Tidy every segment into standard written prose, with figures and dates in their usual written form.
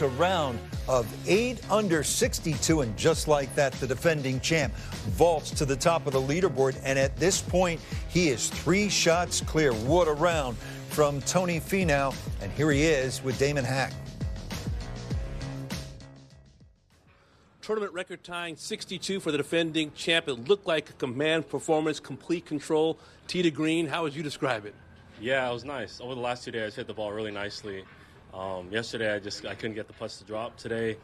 A round of 8 under 62, and just like that, the defending champ vaults to the top of the leaderboard, and at this point, he is 3 shots clear. What a round from Tony Finau, and here he is with Damon Hack. Tournament record tying 62 for the defending champ. It looked like a command performance, complete control, tee to green. How would you describe it? Yeah, it was nice. Over the last 2 days, I hit the ball really nicely. Yesterday, I couldn't get the putts to drop. Today,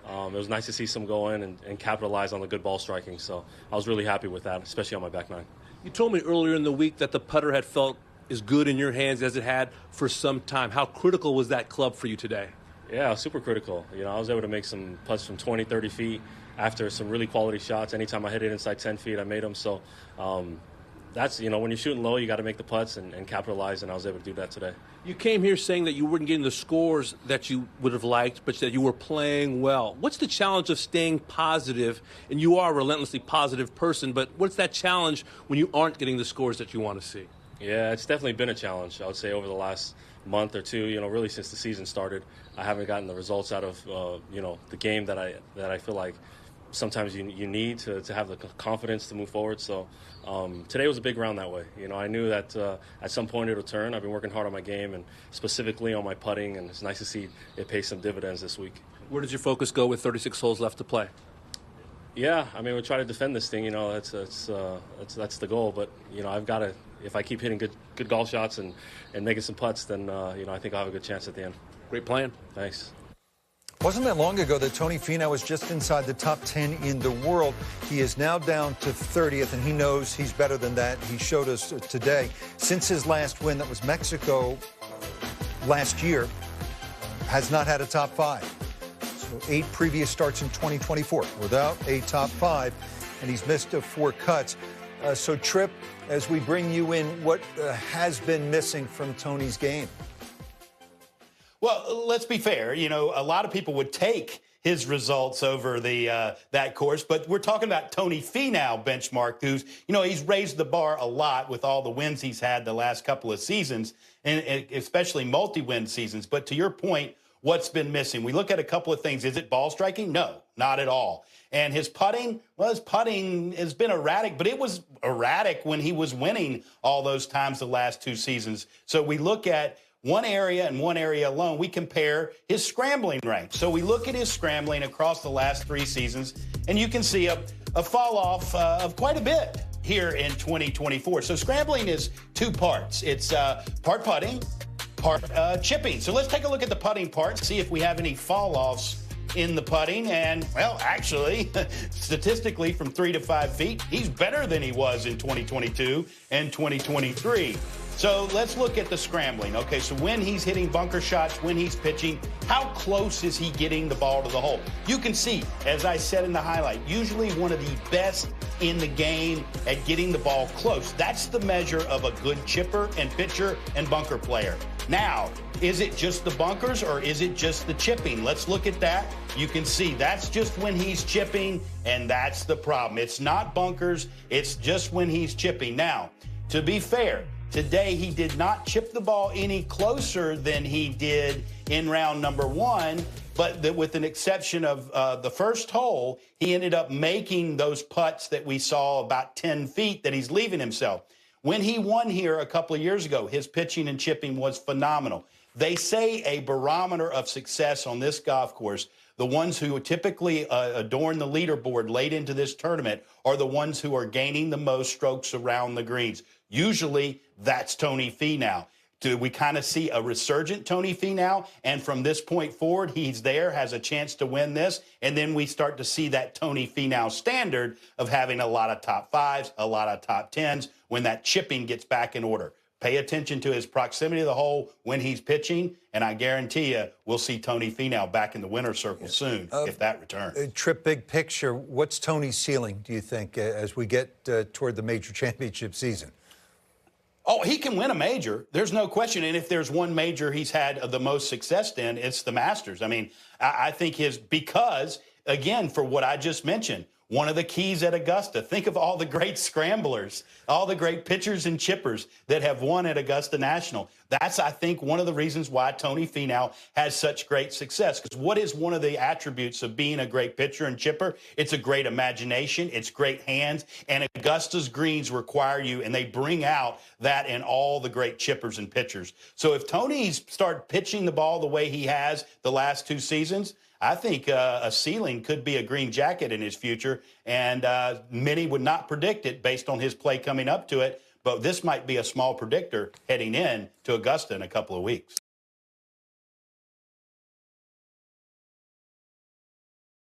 it was nice to see some go in and capitalize on the good ball striking. So I was really happy with that, especially on my back nine. You told me earlier in the week that the putter had felt as good in your hands as it had for some time. How critical was that club for you today? Yeah, super critical. I was able to make some putts from 20, 30 feet after some really quality shots. Anytime I hit it inside 10 feet, I made them. So that's, when you're shooting low, you got to make the putts and capitalize, and I was able to do that today. You came here saying that you weren't getting the scores that you would have liked, but that you were playing well. What's the challenge of staying positive? And you are a relentlessly positive person, but what's that challenge when you aren't getting the scores that you want to see? Yeah, it's definitely been a challenge, I would say, over the last month or two, really since the season started. I haven't gotten the results out of, the game that I feel like sometimes you need to have the confidence to move forward. So today was a big round that way. I knew that at some point it'll turn. I've been working hard on my game and specifically on my putting, and it's nice to see it pay some dividends this week. Where does your focus go with 36 holes left to play? Yeah, we'll try to defend this thing. That's the goal. But I've got to. If I keep hitting good golf shots and making some putts, then I think I'll have a good chance at the end. Great plan. Thanks. Wasn't that long ago that Tony Finau was just inside the top 10 in the world. He is now down to 30th, and he knows he's better than that. He showed us today. Since his last win, that was Mexico last year, has not had a top 5. So 8 previous starts in 2024 without a top 5, and he's missed 4 cuts. So, Tripp, as we bring you in, what has been missing from Tony's game? Well, let's be fair. A lot of people would take his results over that course, but we're talking about Tony Finau benchmark, who's, he's raised the bar a lot with all the wins he's had the last couple of seasons, and especially multi-win seasons. But to your point, what's been missing? We look at a couple of things. Is it ball striking? No, not at all. And his putting, his putting has been erratic, but it was erratic when he was winning all those times the last 2 seasons. So we look at one area and one area alone. We compare his scrambling rank. So we look at his scrambling across the last 3 seasons, and you can see a fall off of quite a bit here in 2024. So scrambling is 2 parts. It's part putting, part chipping. So let's take a look at the putting part, see if we have any fall-offs in the putting. And, well, actually, statistically, from 3 to 5 feet, he's better than he was in 2022 and 2023. So let's look at the scrambling. Okay, so when he's hitting bunker shots, when he's pitching, how close is he getting the ball to the hole? You can see, as I said in the highlight, usually one of the best in the game at getting the ball close. That's the measure of a good chipper and pitcher and bunker player. Now, is it just the bunkers or is it just the chipping? Let's look at that. You can see that's just when he's chipping, and that's the problem. It's not bunkers. It's just when he's chipping. Now, to be fair, today he did not chip the ball any closer than he did in round number 1, but with an exception of the first hole, he ended up making those putts that we saw about 10 feet that he's leaving himself. When he won here a couple of years ago, his pitching and chipping was phenomenal. They say a barometer of success on this golf course, the ones who typically adorn the leaderboard late into this tournament are the ones who are gaining the most strokes around the greens. Usually, that's Tony Finau. Do we kind of see a resurgent Tony Finau? And from this point forward, he's there, has a chance to win this. And then we start to see that Tony Finau standard of having a lot of top 5s, a lot of top 10s when that chipping gets back in order. Pay attention to his proximity to the hole when he's pitching, and I guarantee you we'll see Tony Finau back in the winner's circle soon if that returns. Tripp, big picture, what's Tony's ceiling, do you think, as we get toward the major championship season? Oh, he can win a major. There's no question. And if there's one major he's had the most success in, it's the Masters. I mean, I think because again, for what I just mentioned, one of the keys at Augusta. Think of all the great scramblers, all the great pitchers and chippers that have won at Augusta National. That's, I think, one of the reasons why Tony Finau has such great success. Because what is one of the attributes of being a great pitcher and chipper? It's a great imagination, it's great hands, and Augusta's greens require you, and they bring out that in all the great chippers and pitchers. So if Tony's start pitching the ball the way he has the last 2 seasons, I think a ceiling could be a green jacket in his future, and many would not predict it based on his play coming up to it. But this might be a small predictor heading in to Augusta in a couple of weeks.